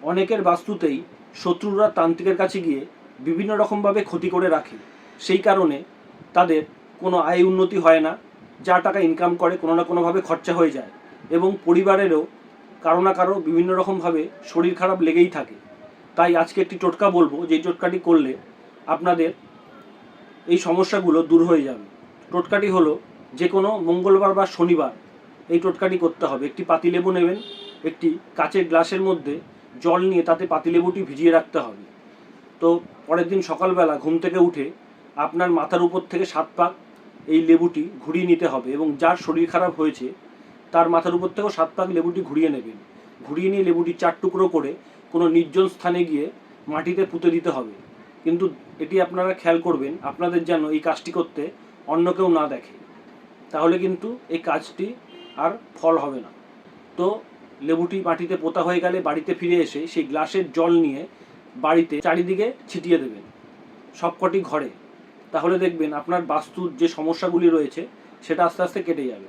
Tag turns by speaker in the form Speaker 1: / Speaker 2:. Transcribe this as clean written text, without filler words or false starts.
Speaker 1: অনেকের বাস্তুতেই শত্রুরা তান্ত্রিকের কাছে গিয়ে বিভিন্ন রকমভাবে ক্ষতি করে রাখে। সেই কারণে তাদের কোনো আয় উন্নতি হয় না, যা টাকা ইনকাম করে কোনো না কোনোভাবে খরচা হয়ে যায় এবং পরিবারেরও কারো না কারো বিভিন্ন রকমভাবে শরীর খারাপ লেগেই থাকে। তাই আজকে একটি টোটকা বলবো, যেই টোটকাটি করলে আপনাদের এই সমস্যাগুলো দূর হয়ে যাবে। টোটকাটি হলো যে কোনো মঙ্গলবার বা শনিবার এই টোটকাটি করতে হবে। একটি পাতিলেবু নেবেন, একটি কাচের গ্লাসের মধ্যে জল নিয়ে তাতে পাতিলেবুটি ভিজিয়ে রাখতে হবে। তো পরের দিন সকালবেলা ঘুম থেকে উঠে আপনার মাথার উপর থেকে 7 পাক এই লেবুটি ঘুরিয়ে নিতে হবে এবং যার শরীর খারাপ হয়েছে তার মাথার উপর থেকেও 7 পাক লেবুটি ঘুরিয়ে নেবেন। ঘুরিয়ে নিয়ে লেবুটি 4 টুকরো করে কোনো নির্জন স্থানে গিয়ে মাটিতে পুঁতে দিতে হবে। কিন্তু এটি আপনারা খেয়াল করবেন আপনাদের যেন এই কাজটি করতে অন্য কেউ না দেখে, তাহলে কিন্তু এই কাজটি আর ফল হবে না। তো লেবুটি মাটিতে পোতা হয়ে গেলে বাড়িতে ফিরে এসে সেই গ্লাসের জল নিয়ে বাড়িতে চারিদিকে ছিটিয়ে দেবেন, সবকটি ঘরে। তাহলে দেখবেন আপনার বাস্তুর যে সমস্যাগুলি রয়েছে সেটা আস্তে আস্তে কেটে যাবে।